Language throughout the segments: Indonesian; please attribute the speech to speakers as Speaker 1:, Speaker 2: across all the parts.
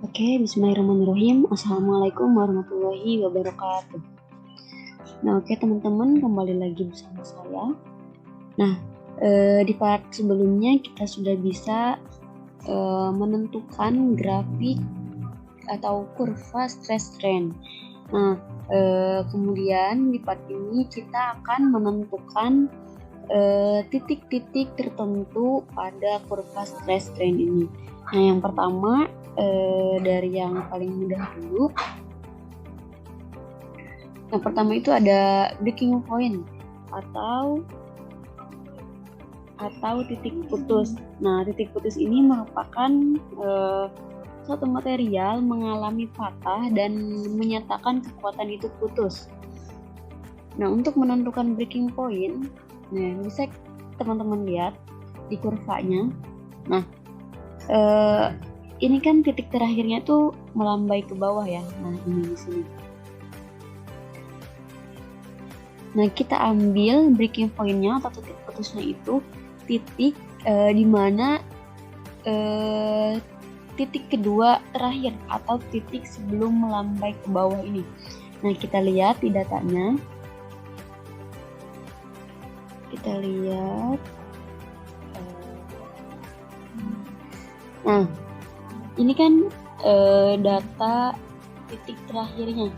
Speaker 1: Oke, bismillahirrahmanirrahim. Assalamualaikum warahmatullahi wabarakatuh. Nah, oke teman-teman, kembali lagi bersama saya. Nah, di part sebelumnya kita sudah bisa menentukan grafik atau kurva stress strain. Nah, kemudian di part ini kita akan menentukan titik-titik tertentu pada kurva stress strain ini. Nah, yang pertama dari yang paling mudah dulu. Yang pertama itu ada breaking point atau titik putus. Nah, titik putus ini merupakan suatu material mengalami patah dan menyatakan kekuatan itu putus. Nah, untuk menentukan breaking point, nah bisa teman-teman lihat di kurvanya. Nah, ini kan titik terakhirnya tuh melambai ke bawah ya. Nah, ini di sini. Nah, kita ambil breaking point-nya atau titik putusnya itu titik di mana titik kedua terakhir atau titik sebelum melambai ke bawah ini. Nah, kita lihat di datanya. Kita lihat. Nah, ini kan data titik terakhirnya.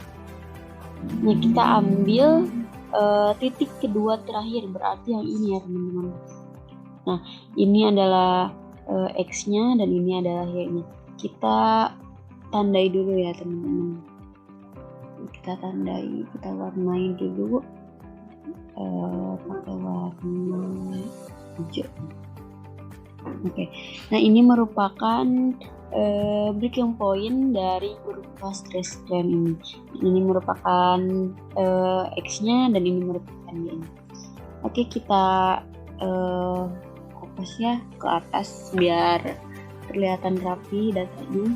Speaker 1: Nah, kita ambil titik kedua terakhir, berarti yang ini ya teman-teman. Nah, ini adalah X-nya dan ini adalah Y-nya. Kita tandai dulu ya teman-teman. Kita tandai, kita warnai dulu pakai warna hijau. Oke. Nah, ini merupakan breaking point dari kurva stress strain ini. Ini merupakan X-nya dan ini merupakan Y-nya. Oke, kita fokus ya ke atas biar kelihatan rapi datanya.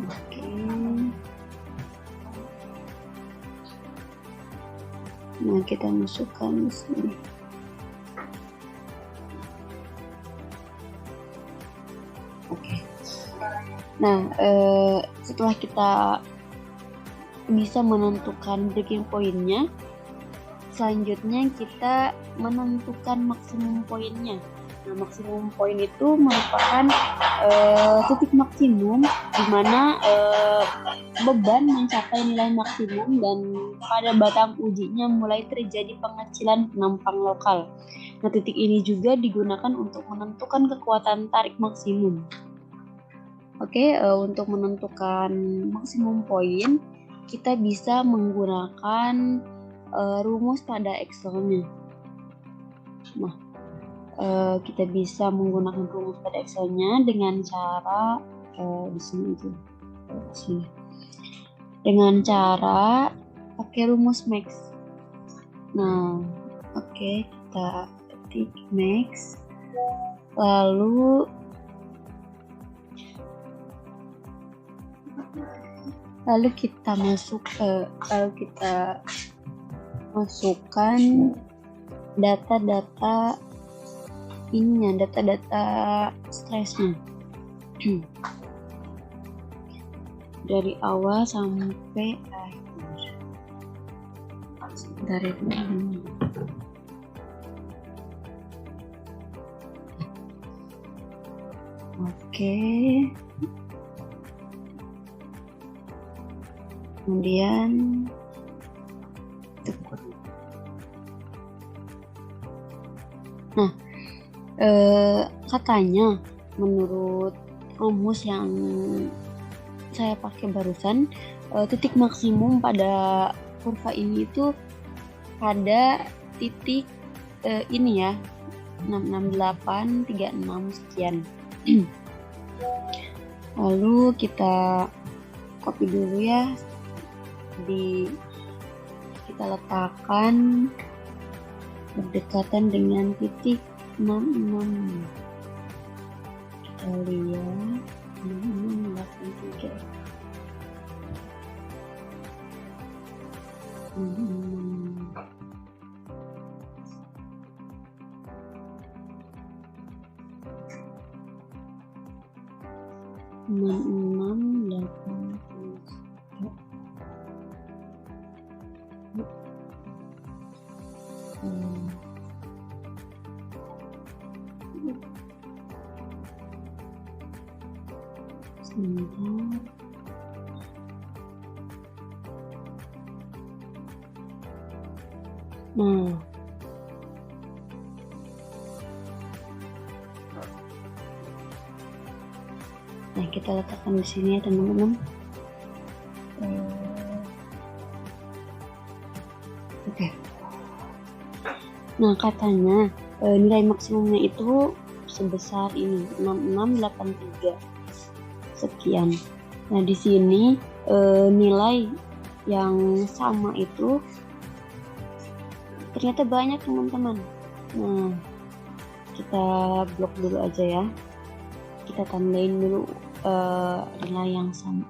Speaker 1: Oke. Nah, kita masukkan di sini. Oke. Nah, setelah kita bisa menentukan breaking point-nya, selanjutnya kita menentukan maksimum point-nya. Nah, maksimum point itu merupakan titik maksimum di mana beban mencapai nilai maksimum dan pada batang ujinya mulai terjadi pengecilan penampang lokal. Nah, titik ini juga digunakan untuk menentukan kekuatan tarik maksimum. Oke, untuk menentukan maksimum point, kita bisa menggunakan rumus pada Excel-nya. Nah, kita bisa menggunakan rumus pada Excel-nya dengan cara di sini itu, dengan cara pakai rumus max. Nah, oke, kita ketik max, lalu kita masukkan data-data ininya, data-data stresnya dari awal sampai akhir. Dari ini. Oke. Kemudian tekuk. Nah, katanya menurut rumus yang saya pakai barusan, titik maksimum pada kurva ini itu pada titik ini ya, 66836 sekian. Lalu kita copy dulu ya, kita letakkan berdekatan dengan titik 66. Kita lihat 6683. Sebentar. Nah, kita letakkan di sini ya teman-teman. Oke. Nah, katanya nilai maksimumnya itu sebesar ini 6683 sekian. Nah, di sini nilai yang sama itu ternyata banyak teman-teman. Nah, kita blok dulu aja ya. Kita tambahin dulu nilai yang sama.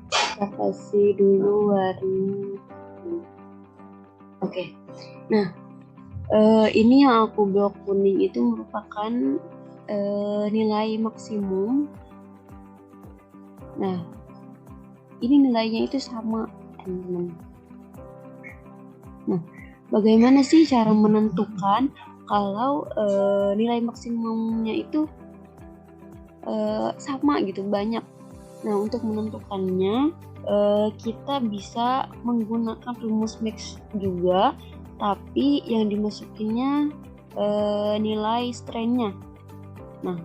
Speaker 1: Kita kasih dulu warna. Oke. Nah, ini yang aku blok kuning itu merupakan nilai maksimum. Nah, ini nilainya itu sama teman-teman. Nah, bagaimana sih cara menentukan kalau nilai maksimumnya itu sama gitu, banyak? Nah, untuk menentukannya kita bisa menggunakan rumus max juga, tapi yang dimasukinnya nilai strainnya. Nah,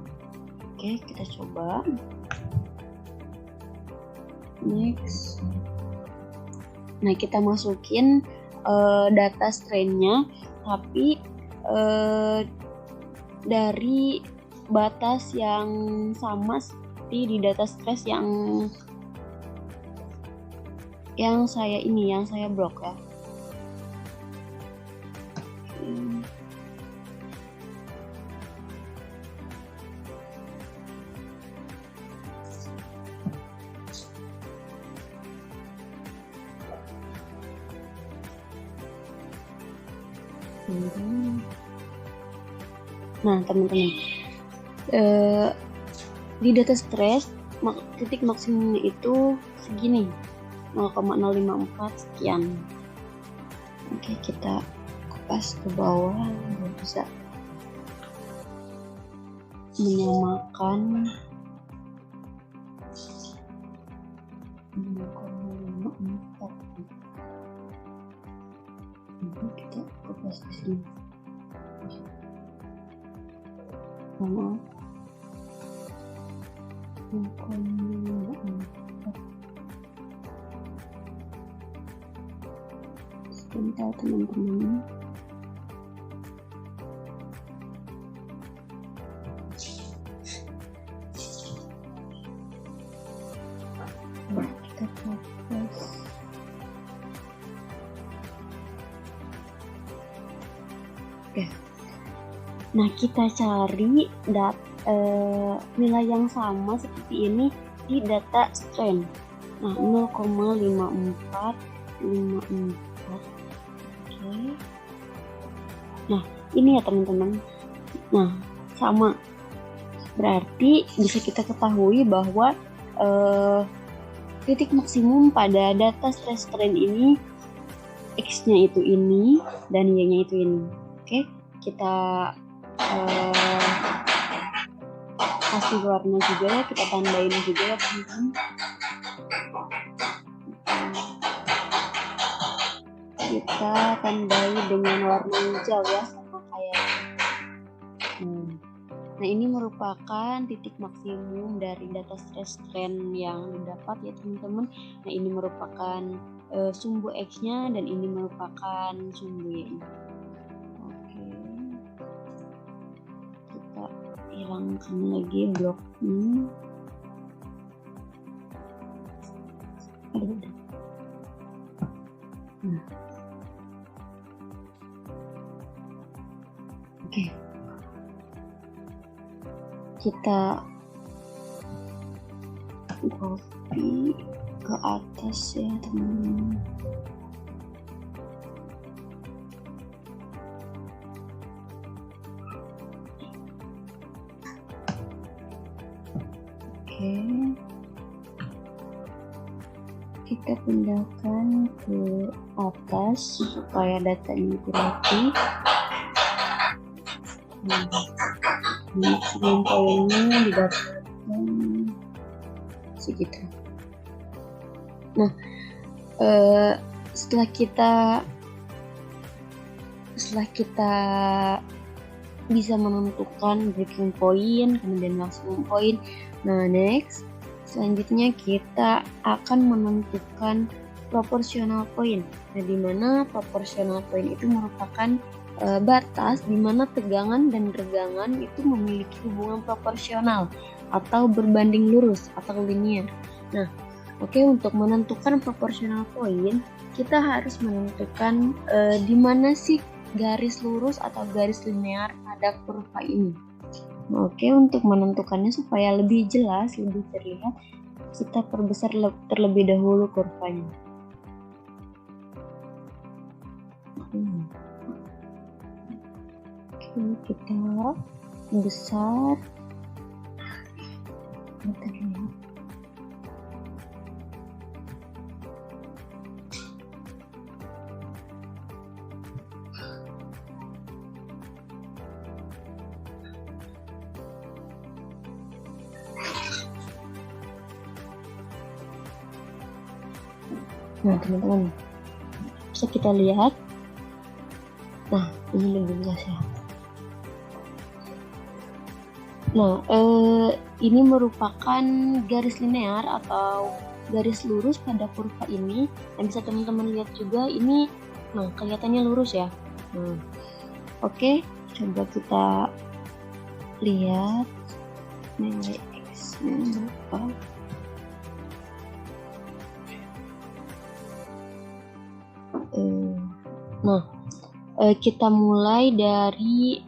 Speaker 1: oke, kita coba max. Nah, kita masukin data strainnya, tapi dari batas yang sama seperti di data stress yang saya blok ya. Nah, teman-teman, di data stress titik maksimumnya itu segini, 0,054 sekian. Oke, kita kopas ke bawah biar bisa menyamakan. 0,54. Kita kopas di sini. Maaf. 0,54. Sebentar teman-teman. Kita fokus. Oke. Nah, kita cari nilai yang sama seperti ini di data strain. Nah, 0,5454. Oke. Nah, ini ya teman-teman. Nah, sama. Berarti bisa kita ketahui bahwa titik maksimum pada data stress strain ini X-nya itu ini dan Y-nya itu ini. Oke, kita kasih warna juga ya, kita tandain juga ya teman-teman. Kita tandai dengan warna hijau ya, sama kayak Nah, ini merupakan titik maksimum dari data stress strain yang didapat ya teman-teman. Nah, ini merupakan sumbu X-nya dan ini merupakan sumbu Y-nya. Oke. Kita hilangkan lagi blok ini. Nah. Oke. Kita copy ke atas ya teman-teman. Oke, kita pindahkan ke atas supaya datanya itu rapi. Maksimum poinnya didapatkan segitu. Nah, setelah kita bisa menentukan breaking point, kemudian maksimum point. Nah, next, selanjutnya kita akan menentukan proportional point. Nah, di mana proportional point itu merupakan batas di mana tegangan dan regangan itu memiliki hubungan proporsional atau berbanding lurus atau linear. Nah, oke, untuk menentukan proportional point, kita harus menentukan di mana sih garis lurus atau garis linear pada kurva ini. Oke, untuk menentukannya supaya lebih jelas, lebih terlihat, kita perbesar terlebih dahulu kurvanya. Oke, kita besar. Terlihat. Nah, teman-teman, bisa kita lihat. Nah, ini lebih jelas ya. Nah, ini merupakan garis linear atau garis lurus pada kurva ini. Yang bisa teman-teman lihat juga ini, nah kelihatannya lurus ya. Nah, oke, coba kita lihat nilai x-nya berapa. Nah, kita mulai dari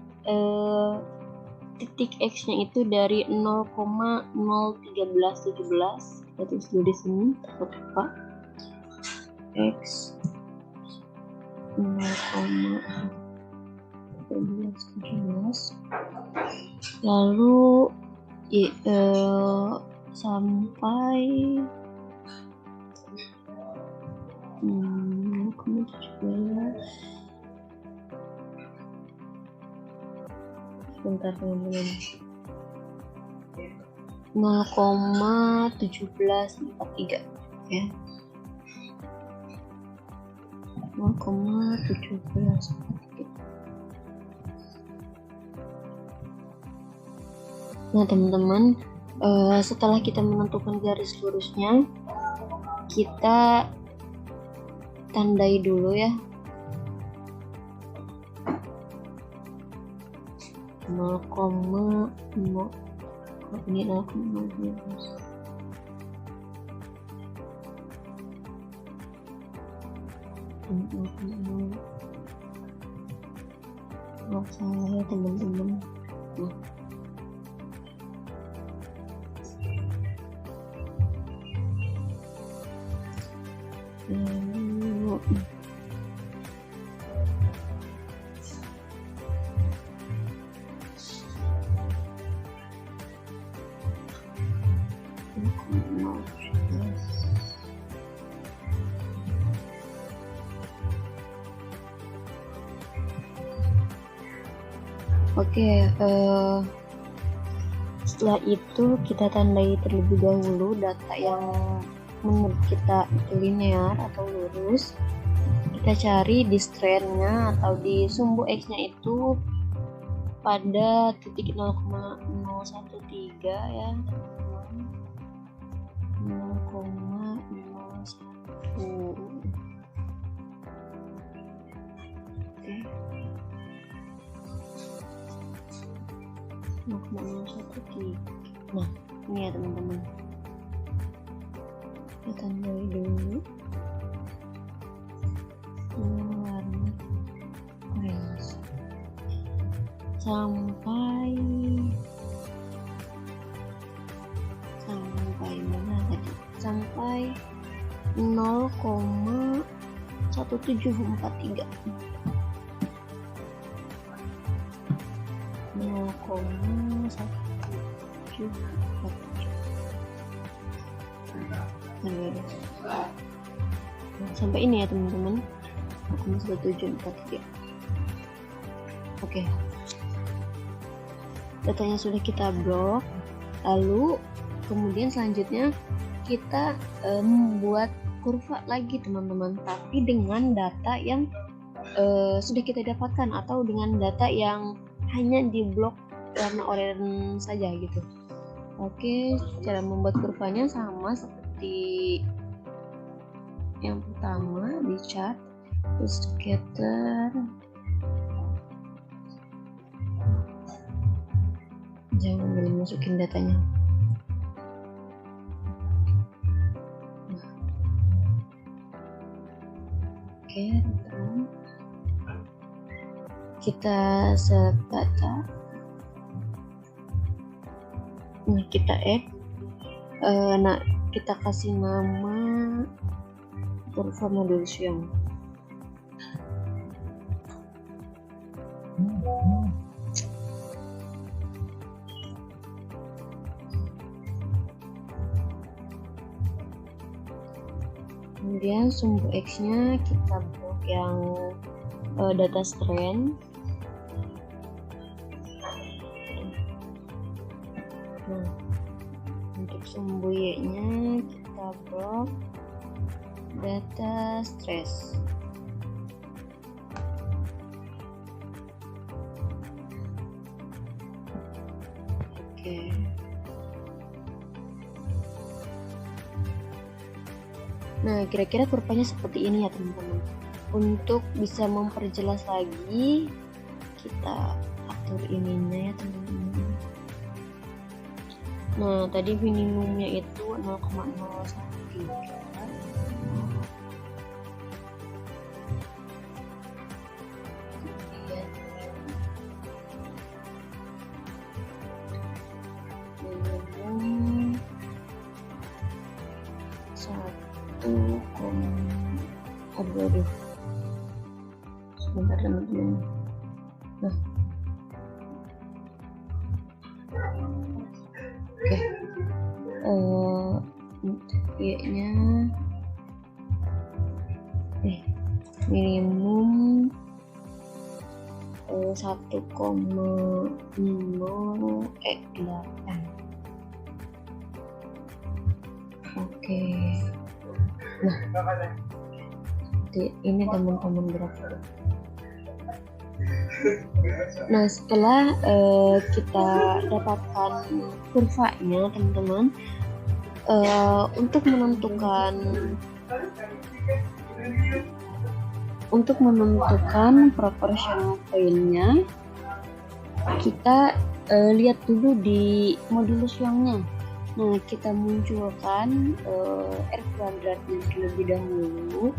Speaker 1: titik x-nya itu dari 0,01317. Kita tulis dulu di sini, apa? X 0,1317. Lalu sampai 0,17. Sebentar teman-teman. 0,1743 ya. 0,1743. Nah teman-teman, setelah kita menentukan garis lurusnya, kita tandai dulu ya. 0,0 ini 0,0. Maaf saya teman-teman. Oke, setelah itu kita tandai terlebih dahulu data yang menurut kita itu linear atau lurus. Kita cari di strandnya atau di sumbu x-nya itu pada titik 0,013 ya, 0,01. Oke. 0,013. Nah, ini ya teman-teman. Kita tandai dulu. Warna orange. Sampai mana tadi? Sampai 0,1743. 0,1743.
Speaker 2: Sampai ini ya teman-teman, aku masih 743. Oke, datanya sudah kita blok. Lalu kemudian selanjutnya kita membuat kurva lagi teman-teman, tapi dengan data yang sudah kita dapatkan atau dengan data yang hanya di blok warna oranye saja gitu. Oke, cara membuat kurvanya sama seperti yang pertama di chart, terus scatter, jangan belum masukin datanya. Oke, kita set data. Nah, kita add, nah kita kasih nama kurva modul siang. Kemudian sumbu X nya kita blok yang data strand. Nah, untuk sumbu Y nya kita blok data stress. Oke. Nah, kira-kira kurvanya seperti ini ya teman-teman. Untuk bisa memperjelas lagi, kita atur ininya ya teman-teman. Nah, tadi minimumnya itu 0,013. Minimum 1, aduh. Sebentar teman-teman. Nah. Oke, untuk Y-nya minimum 1,08. Oke, nah ini teman-teman berapa? Nah, setelah kita dapatkan kurvanya teman-teman, untuk menentukan proportional point-nya, kita lihat dulu di modulus yang-nya. Nah, kita munculkan R kuadratnya terlebih dahulu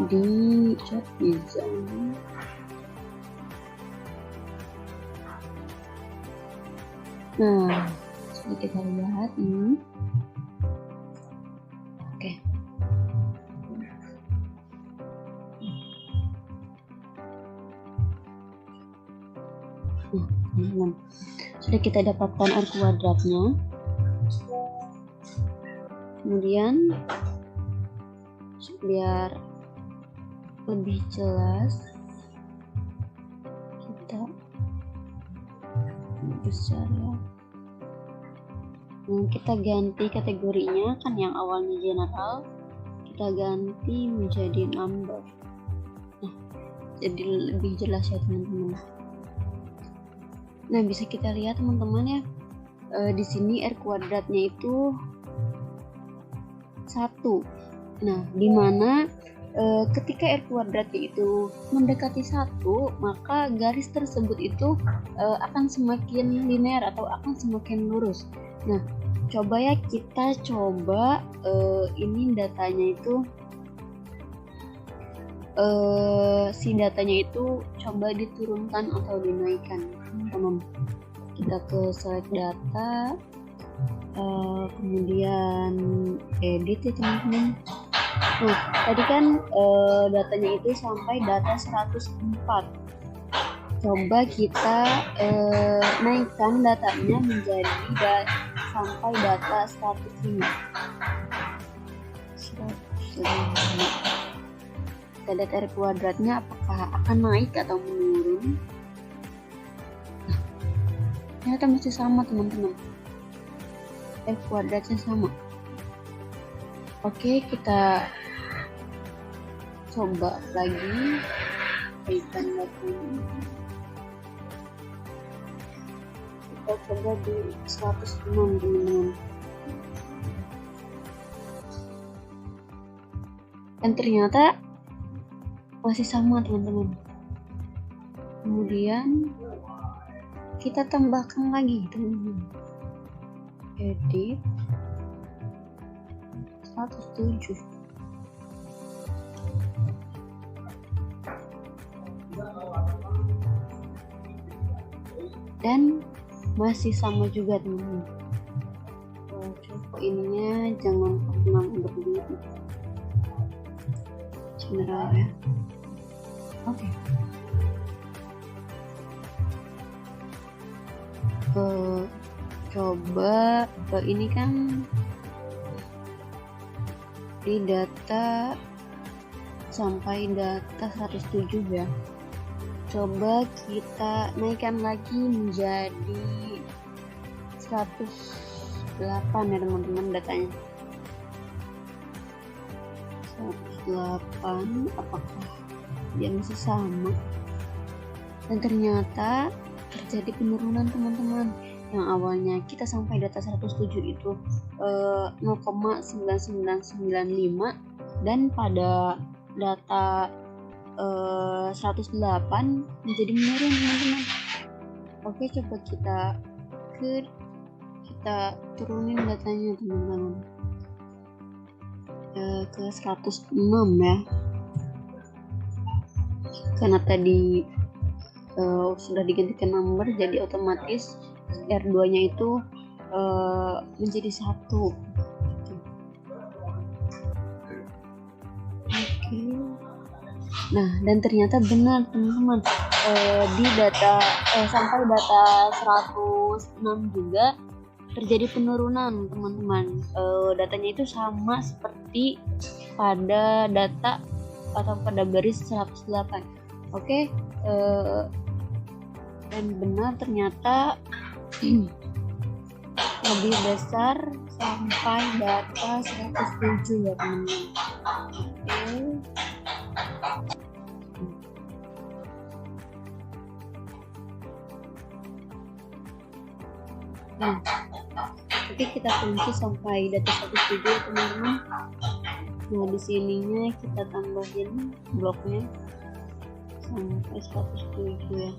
Speaker 2: di chart design. Nah, coba kita lihat ini. Oke. Nah, teman-teman, sudah kita dapatkan R kuadratnya. Kemudian biar lebih jelas kita besar ya. Nah, kita ganti kategorinya, kan yang awalnya general kita ganti menjadi number. Nah, jadi lebih jelas ya teman-teman. Nah, bisa kita lihat teman-teman ya, di sini R kuadratnya itu 1. Nah, dimana ketika R kuadratnya itu mendekati 1, maka garis tersebut itu akan semakin linear atau akan semakin lurus. Nah, coba ya kita coba ini datanya itu si datanya itu coba diturunkan atau dinaikkan, teman-teman. Kita ke select data, kemudian edit ya teman-teman. Nah, tadi kan datanya itu sampai data 104. Coba kita naikkan datanya menjadi
Speaker 1: sampai data 105. Kita lihat R kuadratnya apakah akan naik atau menurun. Nah, ternyata masih sama teman-teman, R kuadratnya sama. Oke, kita coba lagi kaitan datanya. Kita coba di 106 teman-teman. Dan ternyata masih sama teman-teman. Kemudian kita tambahkan lagi teman-teman. Edit 107. Dan masih sama juga teman-teman. Coba ininya jangan pernah berhenti. General ya. Oke. Coba ini kan di data sampai data 107 ya. Coba kita naikkan lagi menjadi 108 ya teman-teman datanya. 108, apakah dia masih sama? Dan ternyata terjadi penurunan teman-teman. Yang awalnya kita sampai data 107 itu 0,9995 dan pada data 108 menjadi menurun teman-teman. Oke, coba kita turunin datanya teman-teman ke 106 ya, karena tadi sudah digantikan number, jadi otomatis R2 nya itu menjadi 1. Oke. Nah, dan ternyata benar teman-teman, di data sampai data 106 juga terjadi penurunan teman-teman. Datanya itu sama seperti pada data atau pada baris 108. Oke, dan benar ternyata lebih besar sampai data 107 ya teman-teman. Oke. Nah, oke, kita kunci sampai data 107 ya teman-teman. Nah, di sininya kita tambahin bloknya sampai 107 ya.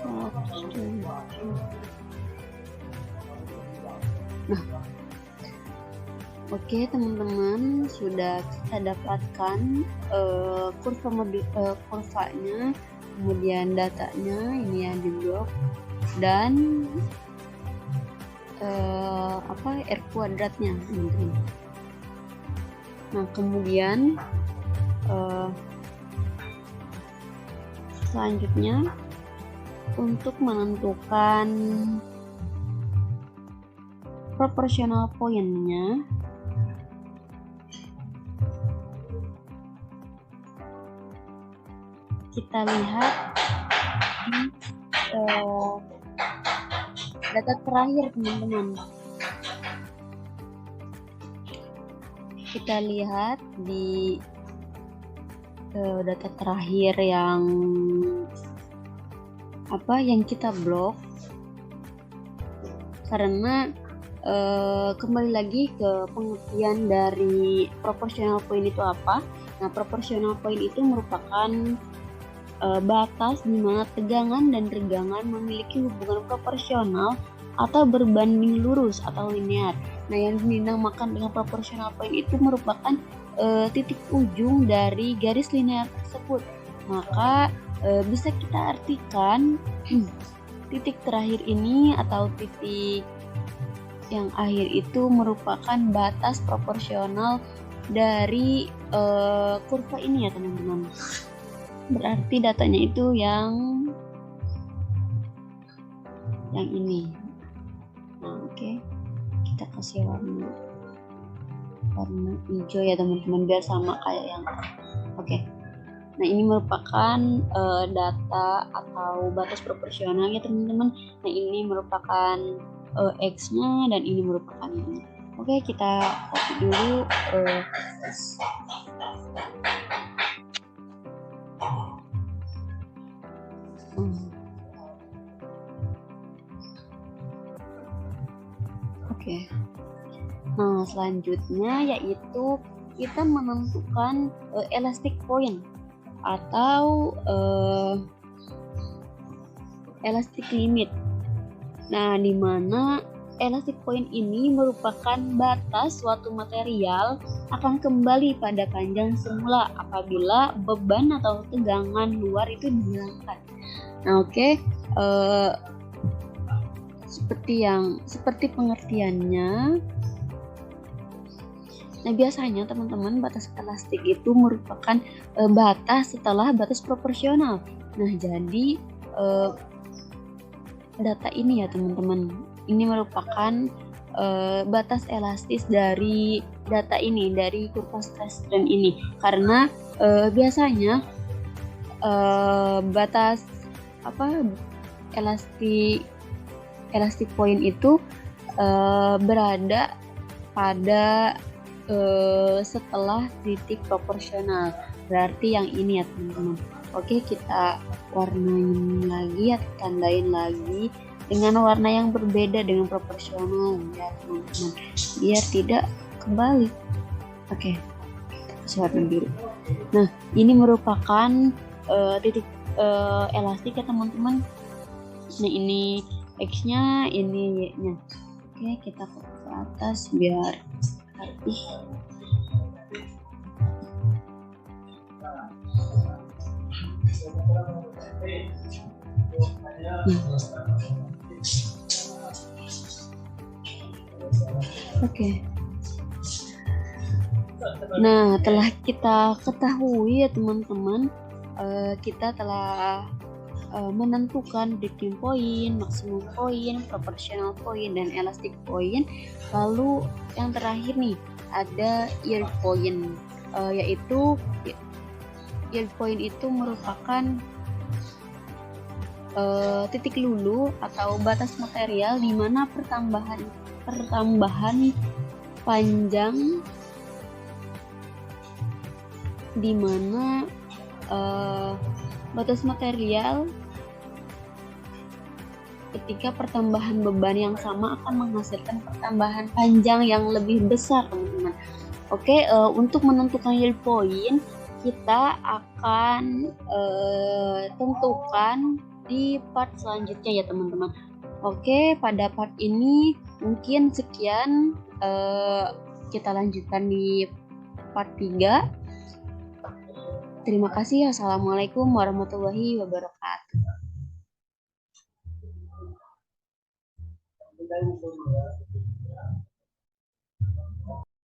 Speaker 1: 107. Nah, oke teman-teman, sudah kita dapatkan kurvanya, kemudian datanya ini ya di blok, dan R kuadratnya teman-teman. Nah, kemudian selanjutnya untuk menentukan proportional point-nya, kita lihat data terakhir teman-teman. Kita lihat di data terakhir yang kita blok, karena kembali lagi ke pengertian dari proportional point itu apa. Nah, proportional point itu merupakan batas di mana tegangan dan regangan memiliki hubungan proporsional atau berbanding lurus atau linear. Nah, yang dinamakan dengan proportional point itu merupakan titik ujung dari garis linear tersebut. Maka bisa kita artikan titik terakhir ini atau titik yang akhir itu merupakan batas proporsional dari kurva ini ya teman-teman. Berarti datanya itu yang yang ini. Nah, oke. Kita kasih warna hijau ya teman-teman, biar sama kayak yang oke. Nah, ini merupakan data atau batas proporsional ya teman-teman. Nah, ini merupakan X-nya dan ini merupakan ini. Oke, kita copy dulu. Oke. Nah, selanjutnya yaitu kita menentukan elastic point atau elastic limit. Nah, di mana elastic point ini merupakan batas suatu material akan kembali pada panjang semula apabila beban atau tegangan luar itu dihilangkan. Nah, oke. Seperti pengertiannya. Nah, biasanya teman-teman batas elastik itu merupakan batas setelah batas proporsional. Nah, jadi data ini ya teman-teman, ini merupakan batas elastis dari data ini, dari kurva stress strain ini, karena biasanya batas elastic point itu berada pada setelah titik proporsional, berarti yang ini ya teman-teman. Oke, kita warnain lagi atau tandain lagi dengan warna yang berbeda dengan proporsional ya teman-teman, biar tidak kembali. Oke, kita kasih warna biru. Nah, ini merupakan titik elastik ya teman-teman. Nah, ini X-nya, ini Y-nya. Oke, kita ke atas biar rapih. Oke. Nah, telah kita ketahui ya teman-teman, kita telah menentukan breaking point, maximum point, proportional point, dan elastic point. Lalu yang terakhir nih ada yield point, yaitu yield point itu merupakan titik lulu atau batas material di mana pertambahan panjang, di mana batas material ketika pertambahan beban yang sama akan menghasilkan pertambahan panjang yang lebih besar teman-teman. Oke, untuk menentukan yield point kita akan tentukan di part selanjutnya ya teman-teman. Oke, pada part ini mungkin sekian, kita lanjutkan di part 3. Terima kasih. Assalamualaikum warahmatullahi wabarakatuh.